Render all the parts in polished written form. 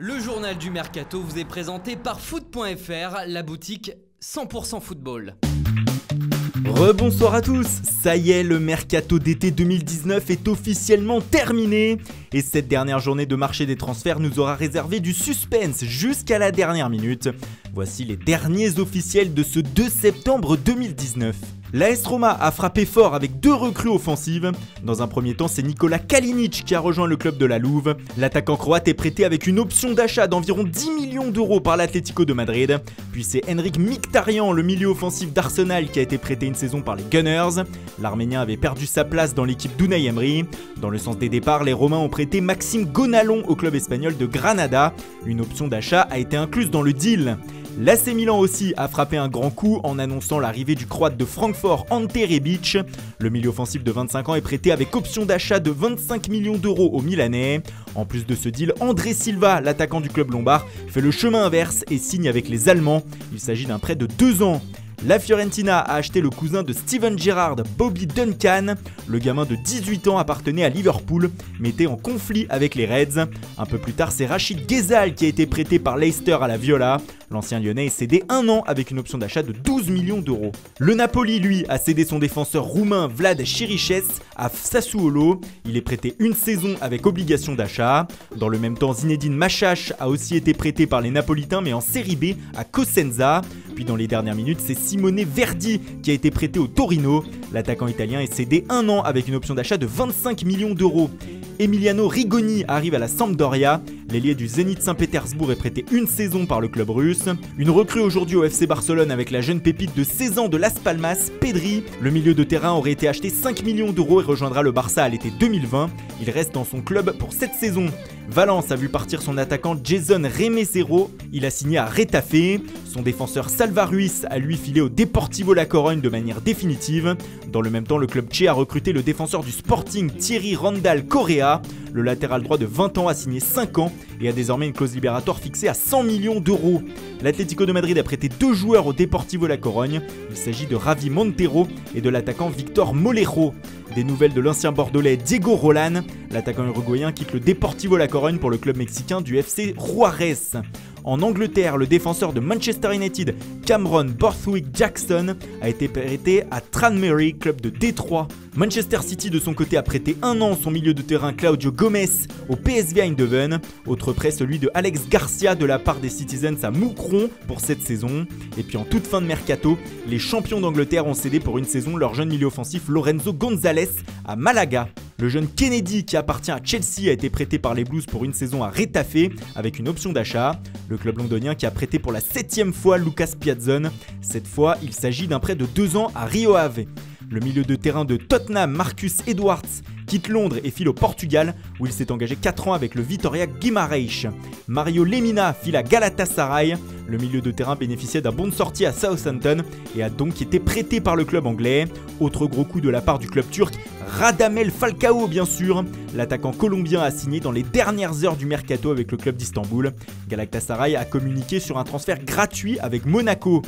Le journal du Mercato vous est présenté par foot.fr, la boutique 100% football. Rebonsoir à tous, ça y est, le Mercato d'été 2019 est officiellement terminé. Et cette dernière journée de marché des transferts nous aura réservé du suspense jusqu'à la dernière minute. Voici les derniers officiels de ce 2 septembre 2019. L'AS Roma a frappé fort avec deux recrues offensives. Dans un premier temps, c'est Nikola Kalinic qui a rejoint le club de la Louve. L'attaquant croate est prêté avec une option d'achat d'environ 10 millions d'euros par l'Atlético de Madrid. Puis c'est Henrik Mkhitaryan, le milieu offensif d'Arsenal, qui a été prêté une saison par les Gunners. L'Arménien avait perdu sa place dans l'équipe d'Unai Emery. Dans le sens des départs, les Romains ont prêté Maxime Gonalon au club espagnol de Granada. Une option d'achat a été incluse dans le deal. L'AC Milan aussi a frappé un grand coup en annonçant l'arrivée du croate de Francfort Ante Rebic. Le milieu offensif de 25 ans est prêté avec option d'achat de 25 millions d'euros au Milanais. En plus de ce deal, André Silva, l'attaquant du club lombard, fait le chemin inverse et signe avec les Allemands. Il s'agit d'un prêt de 2 ans. La Fiorentina a acheté le cousin de Steven Gerrard, Bobby Duncan. Le gamin de 18 ans appartenait à Liverpool, mais était en conflit avec les Reds. Un peu plus tard, c'est Rachid Ghezal qui a été prêté par Leicester à la Viola. L'ancien lyonnais est cédé 1 an avec une option d'achat de 12 millions d'euros. Le Napoli, lui, a cédé son défenseur roumain Vlad Chiriches à Sassuolo. Il est prêté une saison avec obligation d'achat. Dans le même temps, Zinedine Machache a aussi été prêté par les Napolitains, mais en Série B à Cosenza. Puis dans les dernières minutes, c'est Simone Verdi qui a été prêté au Torino. L'attaquant italien est cédé 1 an avec une option d'achat de 25 millions d'euros. Emiliano Rigoni arrive à la Sampdoria. L'ailier du Zénith Saint-Pétersbourg est prêté une saison par le club russe. Une recrue aujourd'hui au FC Barcelone avec la jeune pépite de 16 ans de Las Palmas, Pedri. Le milieu de terrain aurait été acheté 5 millions d'euros et rejoindra le Barça à l'été 2020. Il reste dans son club pour cette saison. Valence a vu partir son attaquant Jason Remesero. Il a signé à Retafe. Son défenseur Salva Ruiz a lui filé au Deportivo La Corogne de manière définitive. Dans le même temps, le club tché a recruté le défenseur du Sporting Thierry Randall Correa. Le latéral droit de 20 ans a signé 5 ans et a désormais une clause libératoire fixée à 100 millions d'euros. L'Atlético de Madrid a prêté 2 joueurs au Deportivo La Corogne. Il s'agit de Ravi Montero et de l'attaquant Victor Molero. Des nouvelles de l'ancien bordelais Diego Roland. L'attaquant uruguayen quitte le Deportivo La Corogne pour le club mexicain du FC Juarez. En Angleterre, le défenseur de Manchester United, Cameron Borthwick-Jackson, a été prêté à Tranmere, club de Détroit. Manchester City de son côté a prêté 1 an son milieu de terrain Claudio Gomez au PSV Eindhoven. Autre prêt, celui de Alex Garcia de la part des Citizens à Moucron pour cette saison. Et puis en toute fin de mercato, les champions d'Angleterre ont cédé pour une saison leur jeune milieu offensif Lorenzo González à Malaga. Le jeune Kennedy qui appartient à Chelsea a été prêté par les Blues pour une saison à Retafe avec une option d'achat. Le club londonien qui a prêté pour la 7e fois Lucas Piazzon. Cette fois, il s'agit d'un prêt de 2 ans à Rio Ave. Le milieu de terrain de Tottenham, Marcus Edwards, quitte Londres et file au Portugal où il s'est engagé 4 ans avec le Vitória Guimarães. Mario Lemina file à Galatasaray. Le milieu de terrain bénéficiait d'un bon de sortie à Southampton et a donc été prêté par le club anglais. Autre gros coup de la part du club turc, Radamel Falcao bien sûr. L'attaquant colombien a signé dans les dernières heures du mercato avec le club d'Istanbul. Galatasaray a communiqué sur un transfert gratuit avec Monaco.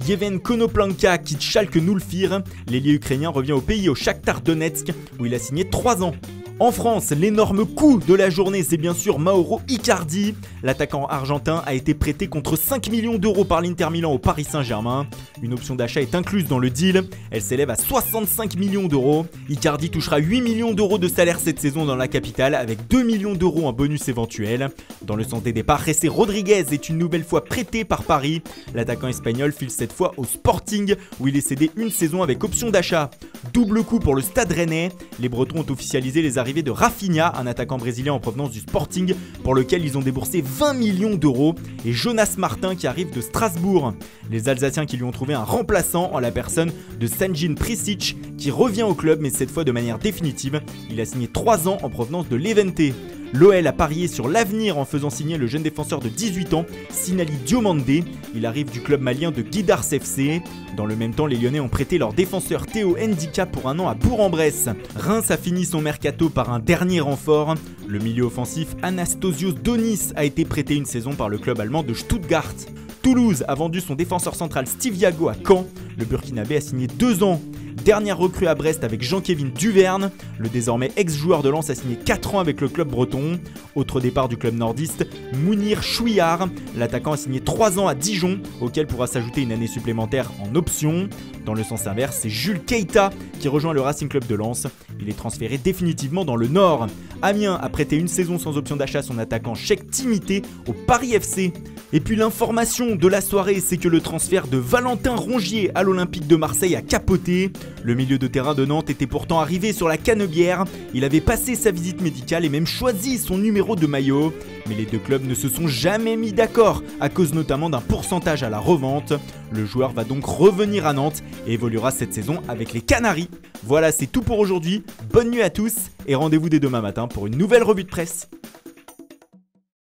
Yevhen Konoplanka quitte Schalke 04. L'ailier ukrainien revient au pays au Shakhtar Donetsk où il a signé 3 ans. En France, l'énorme coup de la journée, c'est bien sûr Mauro Icardi. L'attaquant argentin a été prêté contre 5 millions d'euros par l'Inter Milan au Paris Saint-Germain. Une option d'achat est incluse dans le deal. Elle s'élève à 65 millions d'euros. Icardi touchera 8 millions d'euros de salaire cette saison dans la capitale avec 2 millions d'euros en bonus éventuel. Dans le sens des départs, Jessé Rodriguez est une nouvelle fois prêté par Paris. L'attaquant espagnol file cette fois au Sporting où il est cédé une saison avec option d'achat. Double coup pour le Stade Rennais. Les Bretons ont officialisé les arrivées de Rafinha, un attaquant brésilien en provenance du Sporting, pour lequel ils ont déboursé 20 millions d'euros, et Jonas Martin qui arrive de Strasbourg. Les Alsaciens qui lui ont trouvé un remplaçant en la personne de Sanjin Prisic, qui revient au club mais cette fois de manière définitive. Il a signé 3 ans en provenance de l'Eventé. L'OL a parié sur l'avenir en faisant signer le jeune défenseur de 18 ans, Sinali Diomandé. Il arrive du club malien de Guidars FC. Dans le même temps, les Lyonnais ont prêté leur défenseur Théo Ndika pour 1 an à Bourg-en-Bresse. Reims a fini son mercato par un dernier renfort. Le milieu offensif Anastasios Donis a été prêté une saison par le club allemand de Stuttgart. Toulouse a vendu son défenseur central Steve Yago à Caen. Le Burkinabé a signé 2 ans. Dernière recrue à Brest avec Jean-Kévin Duverne. Le désormais ex-joueur de Lens a signé 4 ans avec le club breton. Autre départ du club nordiste, Mounir Chouillard. L'attaquant a signé 3 ans à Dijon, auquel pourra s'ajouter une année supplémentaire en option. Dans le sens inverse, c'est Jules Keita qui rejoint le Racing Club de Lens. Il est transféré définitivement dans le Nord. Amiens a prêté une saison sans option d'achat à son attaquant Cheikh Timité au Paris FC. Et puis l'information de la soirée, c'est que le transfert de Valentin Rongier à l'Olympique de Marseille a capoté. Le milieu de terrain de Nantes était pourtant arrivé sur la Canebière. Il avait passé sa visite médicale et même choisi son numéro de maillot. Mais les deux clubs ne se sont jamais mis d'accord, à cause notamment d'un pourcentage à la revente. Le joueur va donc revenir à Nantes et évoluera cette saison avec les Canaries. Voilà, c'est tout pour aujourd'hui. Bonne nuit à tous et rendez-vous dès demain matin pour une nouvelle revue de presse.